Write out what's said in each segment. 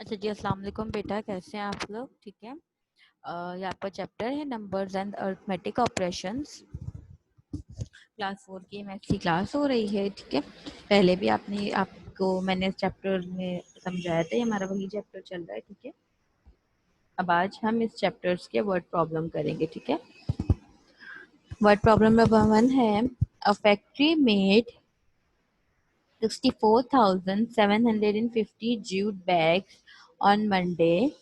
अच्छा जी, अस्सलाम वालेकुम बेटा, कैसे हैं आप लोग? ठीक है। ये आपका चैप्टर है numbers and arithmetic operations. Class 4 की मैथ्स की क्लास हो रही है। ठीक है, पहले भी आपको मैंने इस चैप्टर में समझाया था, ये हमारा वही चैप्टर चल रहा है। ठीक है, अब आज हम इस चैप्टर्स के वर्ड प्रॉब्लम करेंगे। ठीक है, वर्ड प्रॉब्लम नंबर 1 है a factory made 64,750 jute bags on Monday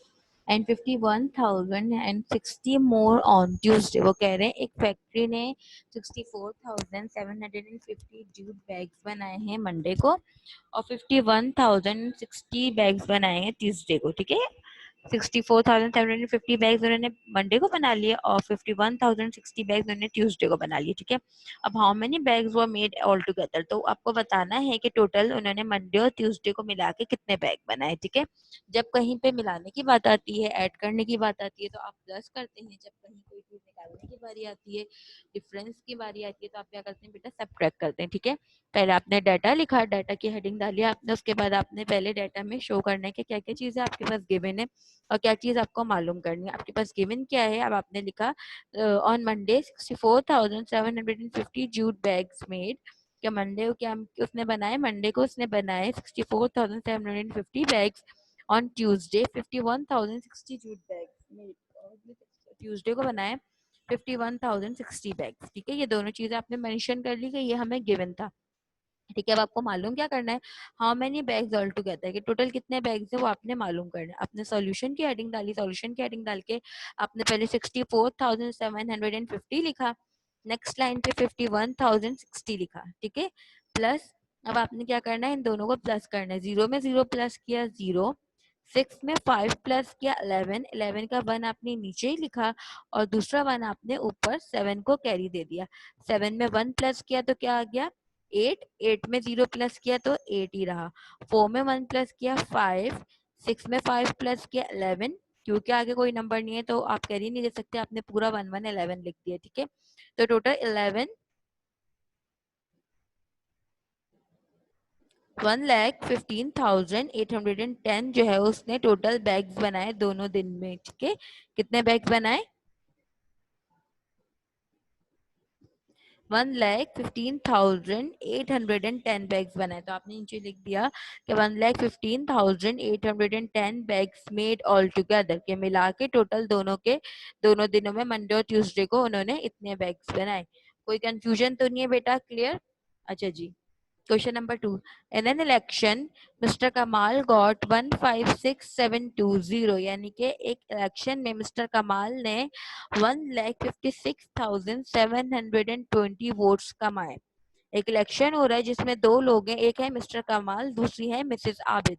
and 51,060 more on Tuesday। वो कह रहे हैं एक फैक्ट्री ने 64,750 जूट बैग्स बनाए हैं मंडे को और 51,060 बैग्स बनाए हैं ट्यूसडे को। ठीक है, 64,750 बैग्स उन्होंने मंडे को बना लिए और 51,060 बैग्स उन्होंने ट्यूसडे को बना लिए। ठीक है, अब how many bags were made all together, तो आपको बताना है कि टोटल उन्होंने मंडे और ट्यूसडे को मिला के कितने बैग बनाए। ठीक है, जब कहीं पे मिलाने की बात आती है, ऐड करने की बात आती है तो आप प्लस करते हैं, जब कहीं कोई चीज निकालने की बारी आती है, डिफरेंस की बारी आती है, तो आप क्या करते हैं बेटा, सब्ट्रैक्ट करते हैं। ठीक है, पहले आपने डाटा लिखा, डाटा की हेडिंग डाली आपने, उसके बाद आपने पहले डाटा में शो करना है कि क्या क्या चीजें आपके पास गिवन है और क्या चीज आपको मालूम करनी है। आपके पास गिवन क्या है, अब आपने लिखा on Monday 64,750 jute bags made. क्या मंडे को क्या उसने बनाए, मंडे को उसने बनाए 64,750 bags. On Tuesday 51,060 jute bags made, Tuesday को बनाए 51,060 बैग्स। ठीक है, ये दोनों चीजें आपने मेंशन कर ली कि ये हमें गिवन था। ठीक है, अब आपको मालूम क्या करना है, how many bags all together, कि टोटल कितने बैग्स है वो आपने मालूम करना है। आपने सॉल्यूशन की हेडिंग डाली, सॉल्यूशन की हेडिंग डाल के आपने पहले 64,750 लिखा, नेक्स्ट लाइन पे 51,060 लिखा। ठीक है, प्लस अब आपने क्या करना है, इन दोनों को प्लस करना है। 0 में 0 प्लस किया 0, 6 में 5 प्लस किया 11, 11 का 1 आपने नीचे ही लिखा और दूसरा 1 आपने ऊपर 7 को कैरी दे दिया। 7 में 1 प्लस किया तो क्या आ गया 8, 8 में 0 प्लस किया तो 8 ही रहा। 4 में 1 प्लस किया 5, 6 में 5 प्लस किया 11, क्योंकि आगे कोई नंबर नहीं है तो आप कैरी नहीं दे सकते, आपने पूरा 1 1 11 लिख दिया। ठीक है, तो टोटल 1,15,810 जो है उसने टोटल बैग्स बनाए दोनों दिन में। ठीक है, कितने बैग्स बनाए, 1,15,810 बैग्स बनाए। तो आपने नीचे लिख दिया कि 1,15,810 बैग्स मेड ऑल टुगेदर, के मिला के टोटल दोनों दिनों में मंडे और ट्यूसडे को उन्होंने इतने बैग्स बनाए। कोई कंफ्यूजन तो नहीं है बेटा, क्लियर? अच्छा जी, question number 2, in an election mister Kamal got 156,720, यानी कि एक इलेक्शन में मिस्टर कमाल ने 1,56,720 वोट्स कमाए। एक इलेक्शन हो रहा है जिसमें दो लोग हैं, एक है मिस्टर कमाल, दूसरी है मिसेस आबिद।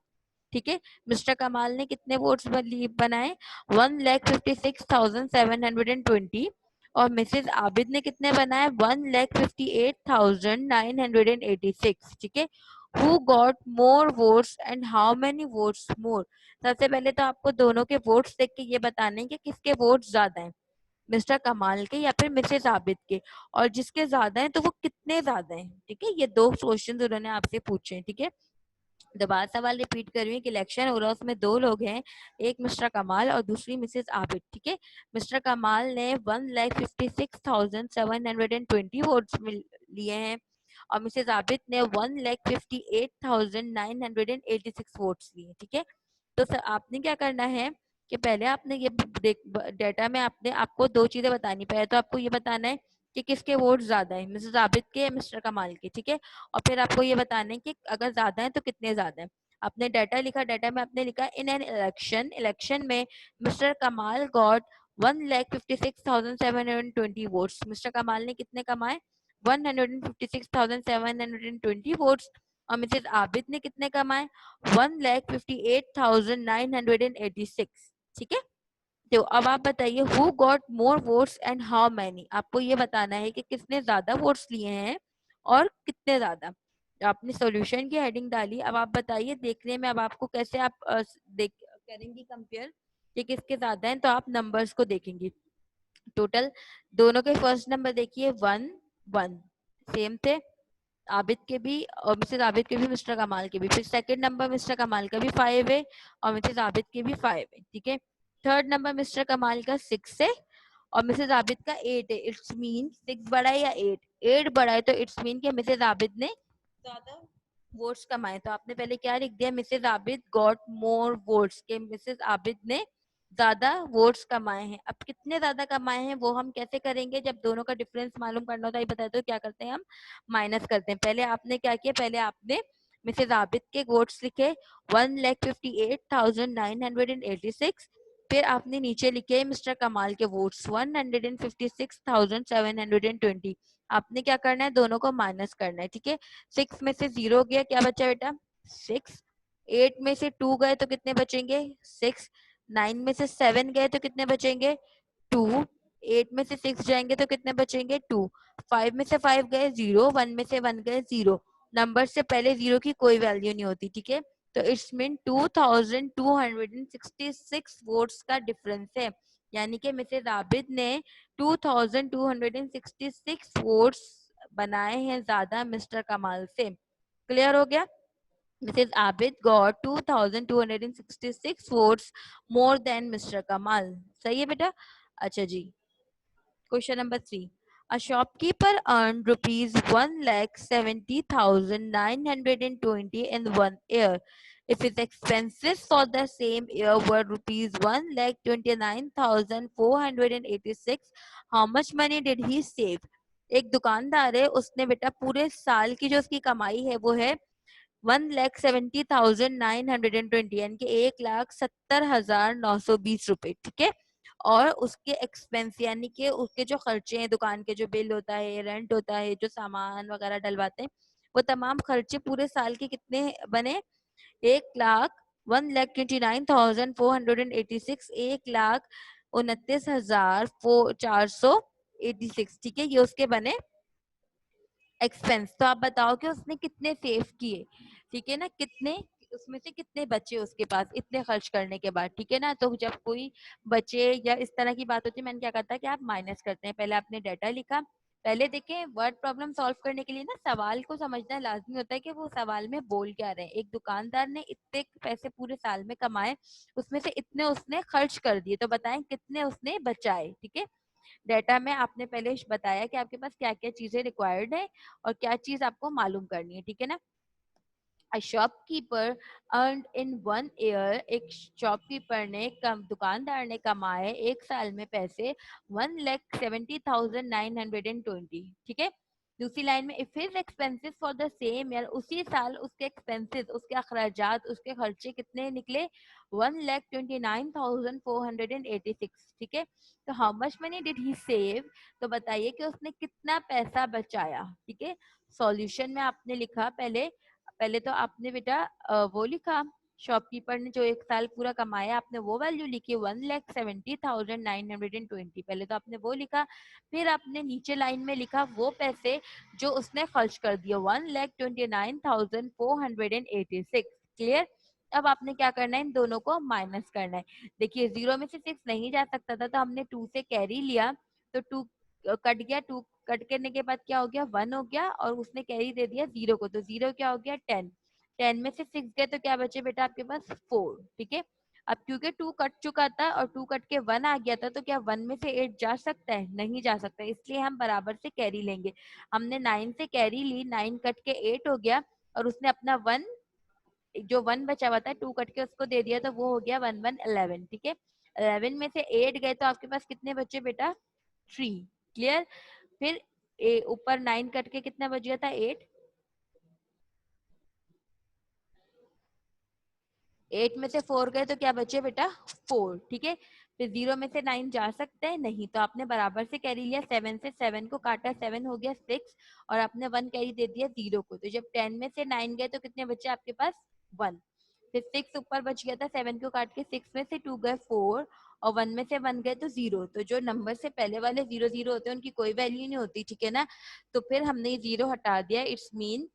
ठीक है, मिस्टर कमाल ने कितने वोट्स बनाए, 1,56,720 और मिसेस आबिद ने कितने बनाए, 1,58,986। ठीक है, who got more votes and how many votes more. सबसे पहले तो आपको दोनों के वोट्स देख के ये बताने कि किसके वोट्स ज्यादा हैं, मिस्टर कमाल के या फिर मिसेस आबिद के, और जिसके ज्यादा हैं तो वो कितने ज्यादा हैं। ठीक है, ये दो क्वेश्चन उन्होंने आपसे पूछे हैं। ठीक है, दोबारा सवाल रिपीट कर रही हूँ कि इलेक्शन हो रहा है, उसमें दो लोग हैं, एक मिस्टर कमाल और दूसरी मिसेस आबिद। ठीक है, मिस्टर कमाल ने 1,56,720 वोट्स लिए हैं और मिसेस आबिद ने 1,58,986 वोट्स लिए। ठीक है, तो सर आपने क्या करना है कि पहले आपने ये डेटा में आपने आपको दो चीजें बतानी, पहले तो आपको ये बताना है कि किसके वोट ज्यादा है, मिसेस आबिद के या मिस्टर कमाल के। ठीक है, और फिर आपको ये बताना है कि अगर ज्यादा है तो कितने ज्यादा है। आपने डाटा लिखा, डाटा में आपने लिखा इन एन इलेक्शन, इलेक्शन में mister Kamal got 1,56,720 votes, mister कमाल ने कितने कमाए, 1,56,720 वोट्स, और मिसेस आबिद ने कितने कमाए, 1,58,986। ठीक है, तो अब आप बताइए who got more votes and how many, आपको ये बताना है कि किसने ज्यादा वोट्स लिए हैं और कितने ज्यादा। तो आपने सॉल्यूशन की हेडिंग डाली, अब आप बताइए देखने में अब आपको कैसे आप देख करेंगी कंपेयर कि किसके ज्यादा हैं, तो आप नंबर्स को देखेंगी। टोटल दोनों के फर्स्ट नंबर देखिए 1 1 सेम थे, आबिद के भी और मिसेज आबिद के भी, मिस्टर कमाल के भी। फिर सेकंड नंबर मिस्टर कमाल का भी 5 है और मिसेज आबिद के भी 5 है, ठीक है। थर्ड नंबर मिस्टर कमाल का 6 है और मिसेज आबिद का 8 है। इट्स मीन 6 बड़ा है या 8 बड़ा है, तो इट्स मीन कि मिसेज आबिद ने ज्यादा वोट्स कमाए। तो आपने पहले क्या लिख दिया, Mrs Abid got more votes, के मिसेज आबिद ने ज्यादा वोट्स कमाए हैं। अब कितने ज्यादा कमाए हैं वो हम कैसे करेंगे, जब दोनों का डिफरेंस मालूम करना होता है, बताए तो क्या करते हैं हम, माइनस करते हैं। पहले आपने क्या किया, पहले आपने मिसेज आबिद के वोट्स लिखे 1,58,986। फिर आपने नीचे लिखे मिस्टर कमाल के वोट्स 156,720। आपने क्या करना है, दोनों को माइनस करना है, ठीक है। 6 में से 0 गया, क्या बचा बेटा 6। 8 में से 2 गए तो कितने बचेंगे 6। 9 में से 7 गए तो कितने बचेंगे 2। 8 में से 6 जाएंगे तो कितने बचेंगे 2। 5 में से 5 गए 0। 1 में से 1 गए 0। नंबर से पहले 0 की कोई वैल्यू नहीं होती, ठीक है। तो इट्स मीन 2266 वोट्स का डिफरेंस है, यानी कि मिसेज आबिद ने 2266 वोट्स बनाए हैं ज्यादा मिस्टर कमाल से। क्लियर हो गया। Mrs. Abid got 2266 votes more than Mr. Kamal. सही है बेटा। अच्छा जी, question number 3। A shopkeeper earned rupees 1,70,920 in 1 year. If his expenses for the same year were rupees 1,29,486, how much money did he save? एक दुकानदार है, उसने बेटा पूरे साल की जो उसकी कमाई है वो है 1,70,920, यानी कि 1,70,920 रुपए, ठीक है। और उसके एक्सपेंस यानी कि उसके जो खर्चे हैं, दुकान के जो बिल होता है, रेंट होता है, जो सामान वगैरह डलवाते हैं, वो तमाम खर्चे पूरे साल के कितने बने 1,29,486, 1,29,486, ठीक है। ये उसके बने एक्सपेंस। तो आप बताओ कि उसने कितने सेव किए, ठीक है ना, कितने उसमें से कितने बचे उसके पास इतने खर्च करने के बाद, ठीक है ना। तो जब कोई बचे या इस तरह की बात होती है, मैंने क्या करता है कि आप माइनस करते हैं। पहले आपने डाटा लिखा, पहले देखें वर्ड प्रॉब्लम सॉल्व करने के लिए ना सवाल को समझना लाजमी होता है कि वो सवाल में बोल क्या रहे हैं। एक दुकानदार ने इतने पैसे पूरे साल में कमाए, उसमें से इतने उसने खर्च कर दिए, तो बताएं कितने उसने बचाए, ठीक है। डेटा में आपने पहले बताया कि आपके पास क्या क्या चीजें रिक्वायर्ड है और क्या चीज आपको मालूम करनी है, ठीक है ना। A shopkeeper earned in 1 year, एक शॉपकीपर ने दुकानदार ने कमाए एक साल में पैसे 1,70,920, ठीक है। दूसरी लाइन में if his expenses for the same year, उसी साल उसके एक्सपेंसेस, उसके अखराजात, उसके खर्चे कितने निकले 1,29,486, ठीक है। तो how much money did he save, तो बताइए कि उसने कितना पैसा बचाया, ठीक है। सॉल्यूशन में आपने लिखा पहले, पहले तो आपने बेटा वो लिखा शॉपकीपर ने जो एक साल पूरा कमाया, आपने वो वैल्यू लिखी 1,70,920, पहले तो आपने वो लिखा। फिर आपने नीचे लाइन में लिखा वो पैसे जो उसने खर्च कर दिया 1,29,486। क्लियर। अब आपने क्या करना है, इन दोनों को माइनस करना है। देखिए 0 में से 6 नहीं जा सकता था, तो हमने 2 से कैरी लिया, तो 2 कट गया, 2 कट करने के बाद क्या हो गया 1 हो गया, और उसने कैरी दे दिया 0 को, तो 0 क्या हो गया 10। 10 में से 6 गए तो क्या बचे बेटा आपके पास 4, ठीक है। अब क्योंकि 2 कट चुका था और 2 कट के 1 आ गया था, तो क्या 1 में से 8 जा सकता है, नहीं जा सकता, इसलिए हम बराबर से कैरी लेंगे। हमने 9 से कैरी ली, 9 कट के 8 हो गया, और उसने अपना 1 जो 1 बचा हुआ था 2 कट के उसको दे दिया, तो वो हो गया 1 1 11, ठीक है। 11 में से 8 गए तो आपके पास कितने बचे बेटा 3। क्लियर। फिर ऊपर 9 कट के कितना बच गया था 8। 8 में से 4 गए तो क्या बचे बेटा 4, ठीक है। फिर 0 में से 9 जा सकता है नहीं, तो आपने बराबर से कैरी लिया, 7 से 7 को काटा, 7 हो गया 6, और आपने 1 कैरी दे दिया 0 को, तो जब 10 में से 9 गए तो कितने बचे आपके पास 1। फिर 6 ऊपर बच गया था, 7 को काट के 6 में से 2 गए 4, और 1 में से 1 गए तो 0। तो जो नंबर से पहले वाले 0 0 होते हैं उनकी कोई वैल्यू नहीं होती, ठीक है ना। तो फिर हमने ये 0 हटा दिया, इट्स मीन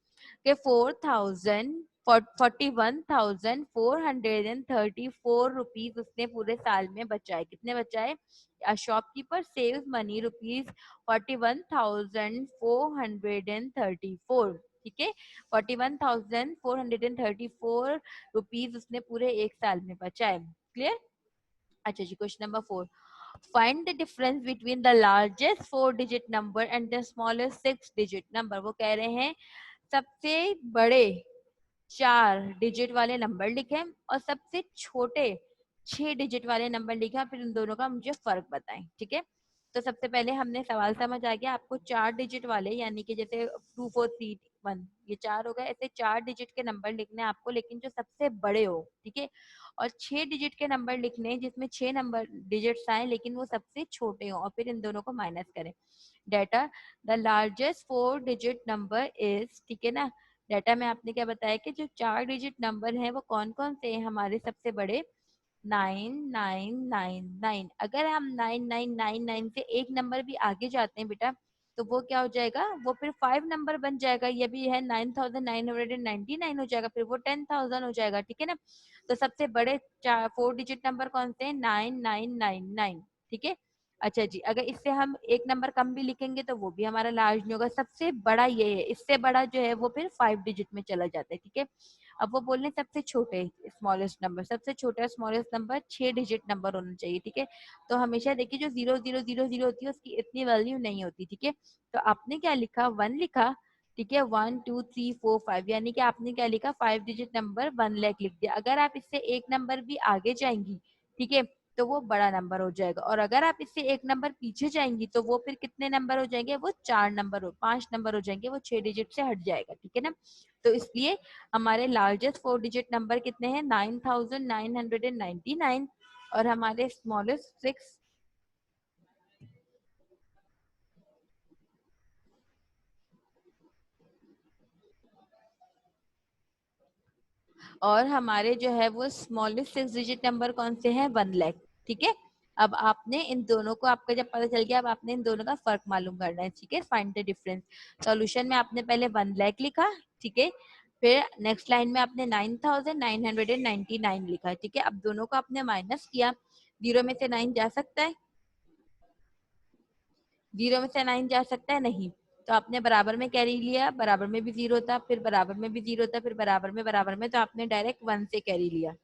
के 41,434 रुपीज उसने पूरे साल में बचाए। कितने बचाए, शॉपकीपर सेव मनी रुपीज 41,434, ठीक है, 41,434 रुपीज उसने पूरे एक साल में बचाए। क्लियर? अच्छा जी, question number 4, find the difference between the largest 4 digit number and the smallest 6 digit number. वो कह रहे हैं सबसे बड़े 4 डिजिट वाले नंबर लिखे और सबसे छोटे 6 डिजिट वाले नंबर लिखे और फिर इन दोनों का मुझे फर्क बताएं। ठीक है, तो सबसे पहले हमने सवाल समझ आ गया, आपको 4 डिजिट वाले यानी कि जैसे 2431 ये 4 हो गए, ऐसे 4 डिजिट के नंबर लिखने हैं आपको, लेकिन जो सबसे बड़े हो। ठीक है, और 6 डिजिट के नंबर लिखने हैं जिसमें 6 नंबर डिजिट्स आए लेकिन वो सबसे छोटे हो, और फिर इन दोनों को माइनस करें। Data, the largest 4 digit number is, ठीक है ना, डाटा में आपने क्या बताया कि जो 4 डिजिट नंबर हैं वो कौन कौन से हैं हमारे सबसे बड़े, 9999। अगर हम 9999 से एक नंबर भी आगे जाते हैं बेटा तो वो क्या हो जाएगा, वो फिर 5 नंबर बन जाएगा, ये भी है 9999 हो जाएगा, फिर वो 10,000 हो जाएगा। ठीक है ना, तो सबसे बड़े 4 डिजिट नंबर कौन से हैं, 9999। ठीक है, अच्छा जी, अगर इससे हम एक नंबर कम भी लिखेंगे तो वो भी हमारा लार्ज नहीं होगा, सबसे बड़ा ये है, इससे बड़ा जो है वो फिर 5 डिजिट में चला जाता है। ठीक है, अब वो बोल रहे हैं सबसे छोटे स्मॉलेस्ट नंबर, सबसे छोटा स्मॉलेस्ट नंबर 6 डिजिट नंबर होना चाहिए। ठीक है, तो हमेशा देखिए जो 0000 होती है उसकी इतनी वैल्यू नहीं होती। ठीक है, तो आपने क्या लिखा, 1 लिखा। ठीक है, 1 2 3 4 5 यानी कि आपने क्या लिखा, 5 डिजिट नंबर 1 लाख लिख दिया। अगर आप इससे एक नंबर भी आगे जाएंगी, ठीक है, तो वो बड़ा नंबर हो जाएगा, और अगर आप इससे एक नंबर पीछे जाएंगी तो वो फिर कितने नंबर हो जाएंगे, वो 4 नंबर हो 5 नंबर हो जाएंगे, वो 6 डिजिट से हट जाएगा। ठीक है ना, तो इसलिए हमारे लार्जेस्ट 4 डिजिट नंबर कितने हैं, 9999, और हमारे स्मॉलेस्ट 6, और हमारे जो है वो स्मॉलेस्ट 6 डिजिट नंबर कौन से हैं, 1 लाख। ठीक है, अब आपने इन दोनों को, आपका जब पता चल गया, अब आपने इन दोनों का फर्क मालूम करना है। ठीक है, फाइंड द डिफरेंस। सॉल्यूशन में आपने पहले 1 लाख लिखा। ठीक है, फिर नेक्स्ट लाइन में आपने 9999 लिखा। ठीक है, अब दोनों को आपने माइनस किया, 0 में से 9 जा सकता है, 0 में से 9 जा सकता है, नहीं, तो आपने बराबर में कैरी लिया, बराबर में भी 0 था, फिर बराबर में भी 0 था, फिर बराबर में, तो आपने डायरेक्ट 1 से कैरी लिया।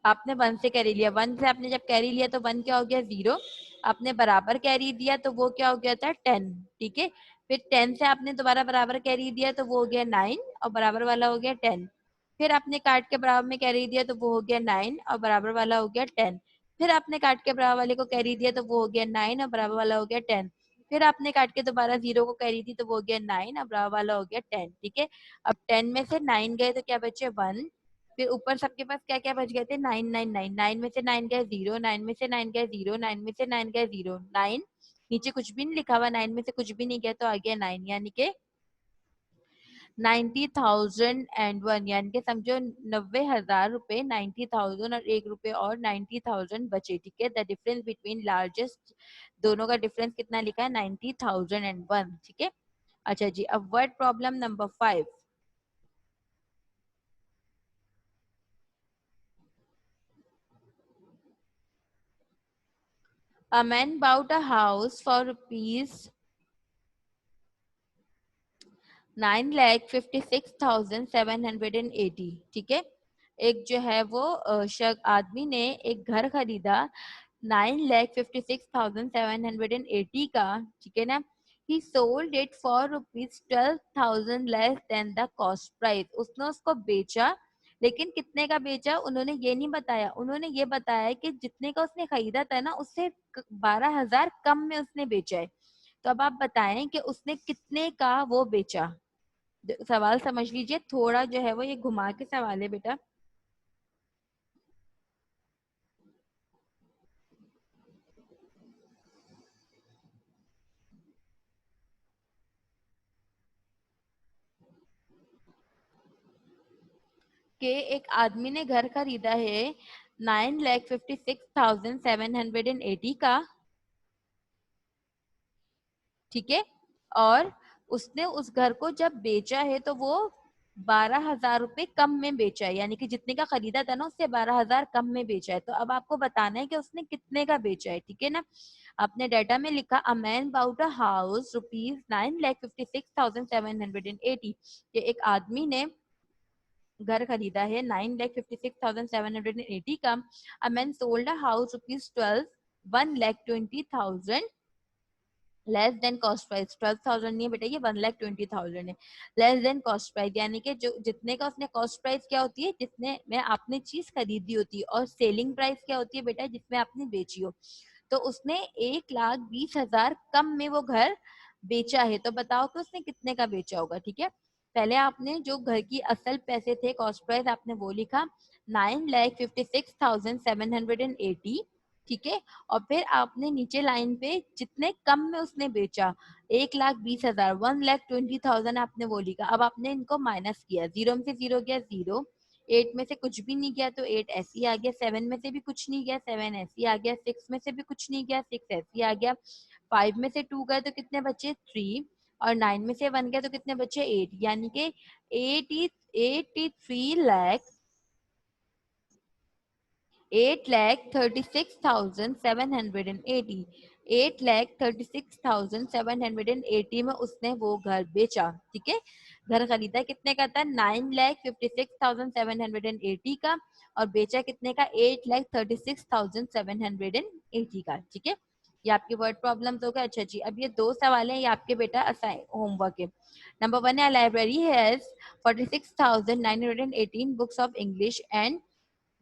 आपने 1 से कैरी लिया, 1 से आपने जब कैरी लिया तो 1 क्या हो गया, 0। आपने बराबर कैरी दिया तो वो क्या हो गया था, 10। ठीक है, फिर 10 से आपने दोबारा बराबर कैरी दिया तो वो हो गया 9, और बराबर वाला हो गया 10। फिर आपने काट के बराबर में कैरी दिया तो वो हो गया 9, और बराबर वाला हो गया 10। फिर आपने काट के बराबर वाले को कैरी दिया तो वो हो गया 9, और बराबर वाला हो गया 10। फिर आपने काट के दोबारा 0 को कैरी दी तो वो हो गया 9, और बराबर वाला हो गया 10। ठीक है, अब 10 में से 9 गए तो क्या बचे, 1। फिर ऊपर सबके पास क्या क्या बच गए थे, 999, 9 में से 9 गए 0, 9 में से 9 गए 0, 9 में से 9 गए 0, 9, नीचे कुछ भी नहीं लिखा हुआ, 9 में से कुछ भी नहीं गया तो आ गया 9, यानी कि 90,001, यानी कि समझो 90,000 रुपए, 90,000 और 1 रुपए और 90,000 बचे। ठीक है, द डिफरेंस बिटवीन लार्जेस्ट, दोनों का डिफरेंस कितना लिखा है, 90,001। ठीक है, अच्छा जी, अब word problem number 5। A man bought a house for rupees 9,56,780। ठीक है, एक जो है वो आदमी ने एक घर खरीदा 9,56,780 का। ठीक है ना, he sold it for rupees 12,000 less than the cost price। उसने उसको बेचा, लेकिन कितने का बेचा उन्होंने ये नहीं बताया, उन्होंने ये बताया कि जितने का उसने खरीदा था ना उससे 12,000 कम में उसने बेचा है। तो अब आप बताएं कि उसने कितने का वो बेचा। सवाल समझ लीजिए, थोड़ा जो है वो ये घुमा के सवाल है बेटा, कि एक आदमी ने घर खरीदा है 9,56,780 का। ठीक है, और उसने उस घर को जब बेचा है तो वो 12,000 रुपए कम में बेचा है, यानी कि जितने का खरीदा था ना उससे 12,000 कम में बेचा है। तो अब आपको बताना है कि उसने कितने का बेचा है, ठीक है ना। आपने डाटा में लिखा a man bought a house rupees 9,56,780, कि एक आदमी ने घर खरीदा है 9,56,780 का। A man sold a house rupees 1,20,000 less than cost price. 12,000 नहीं है बेटा, ये 1,20,000 है। लेस देन कॉस्ट प्राइस यानी कि जो जितने का उसने कॉस्ट प्राइस क्या होती है, जितने में आपने चीज खरीदी होती है, और सेलिंग प्राइस क्या होती है बेटा, जिसमें आपने बेची हो। तो उसने 1,20,000 कम में वो घर बेचा है। तो बताओ कि उसने कितने का बेचा होगा, ठीक है। पहले आपने जो घर की असल पैसे थे, कॉस्ट प्राइस, आपने वो लिखा 9,56,780, ठीक है। और फिर आपने नीचे लाइन पे जितने कम में उसने बेचा, 1,20,000, 1,20,000 आपने वो लिखा। अब आपने इनको माइनस किया, जीरो में से जीरो गया जीरो, 8 में से कुछ भी नहीं गया तो 8 ऐसे ही आ गया, 7 में से भी कुछ नहीं गया 7 ऐसे ही आ गया, 6 में से भी कुछ नहीं गया 6 ऐसे ही आ गया, 5 में से 2 गए तो कितने बचे 3, और 9 में से 1 गया तो कितने बचे 8, यानी कि 83 लाख 8,36,780, 8,36,780 में उसने वो घर बेचा, ठीक है। घर खरीदा कितने का था, 9,56,780 का, और बेचा कितने का, 8,36,780 का, ठीक है। ये आपके वर्ड प्रॉब्लम्स हो गए। अच्छा जी, अब ये दो सवाल हैं, ये आपके बेटा असाइन होमवर्क है। नंबर 1 है, library has 46,918 books of English and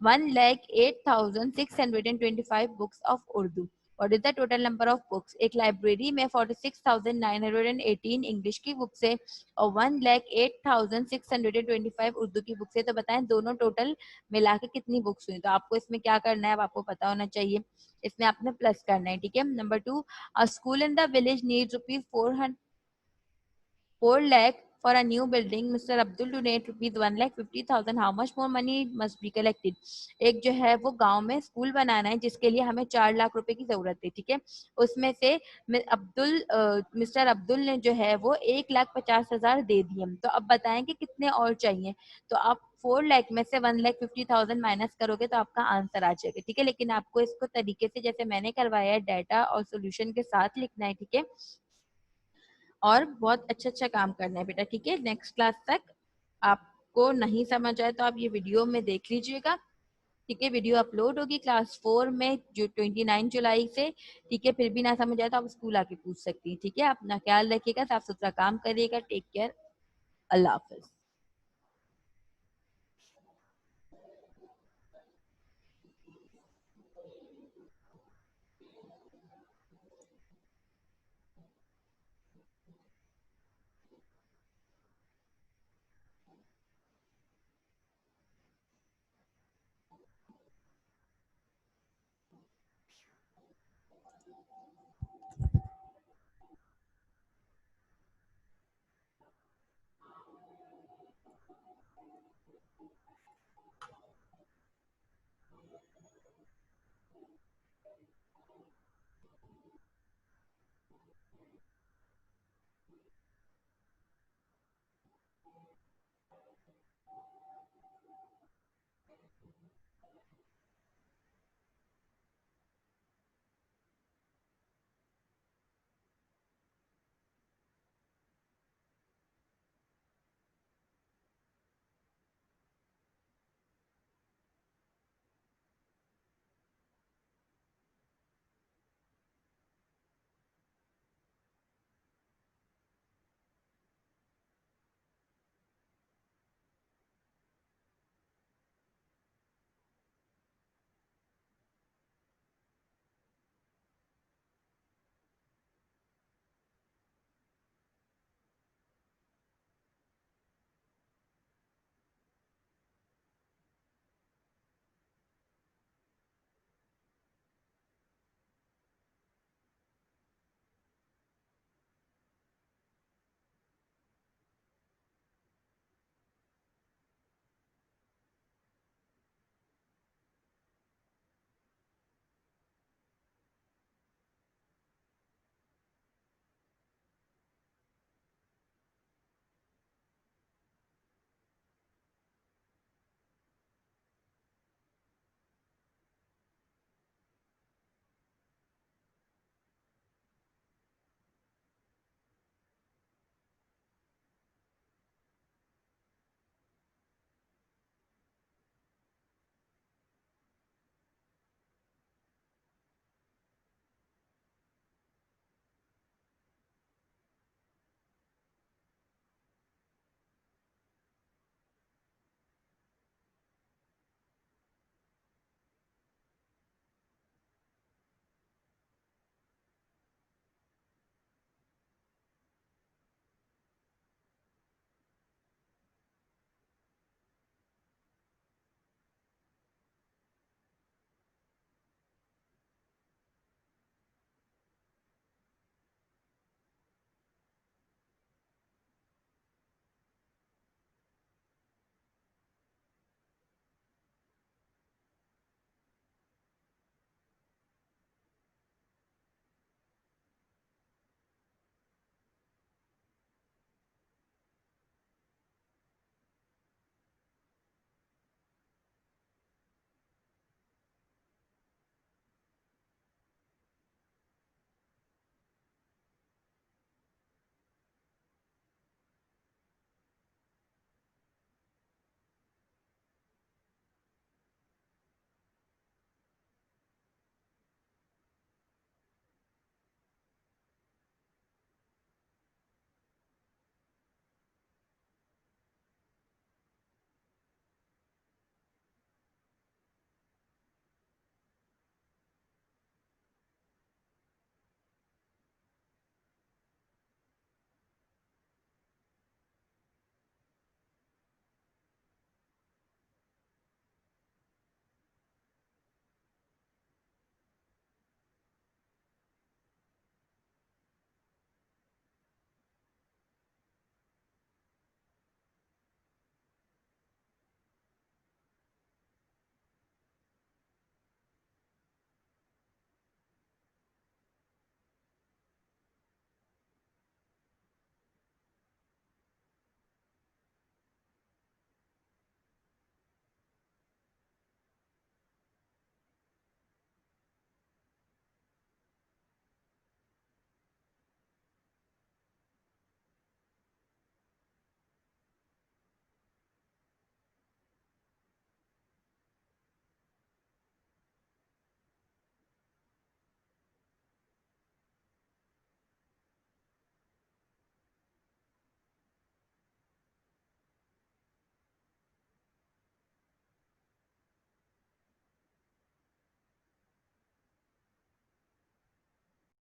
1,08,625 books of Urdu. What is the total number of books. एक लाइब्रेरी में 46,918 इंग्लिश की बुक्स है और 1,08,625 उर्दू की बुक्स है। तो बताएं दोनों टोटल मिला के कितनी बुक्स हुई। तो आपको इसमें क्या करना है, अब आपको पता होना चाहिए, इसमें आपने प्लस करना है, ठीक है। Number 2, a school in the village needs rupees 4 lakh for a new building. Mr. Abdul donate rupees 1,50,000. How much more money must be collected? एक जो है वो गांव में स्कूल बनाना है जिसके लिए हमें 4 लाख रुपए की जरूरत है, ठीक है। उसमें से मिस्टर अब्दुल ने जो है वो 1,50,000 दे दिए। तो अब बताएं कि कितने और चाहिए। तो आप 4 लाख में से 1,50,000 माइनस करोगे तो आपका आंसर आ जाएगा, ठीक है। लेकिन आपको इसको तरीके से जैसे मैंने करवाया है, डाटा और सोल्यूशन के साथ लिखना है, ठीक है। और बहुत अच्छा अच्छा काम करना है बेटा, ठीक है। नेक्स्ट क्लास तक आपको नहीं समझ आए तो आप ये वीडियो में देख लीजिएगा, ठीक है। वीडियो अपलोड होगी क्लास 4 में जो 29 जुलाई से, ठीक है। फिर भी ना समझ आए तो आप स्कूल आके पूछ सकती हैं, ठीक है। अपना ख्याल रखिएगा, साफ सुथरा काम करिएगा। टेक केयर, अल्लाह हाफिज।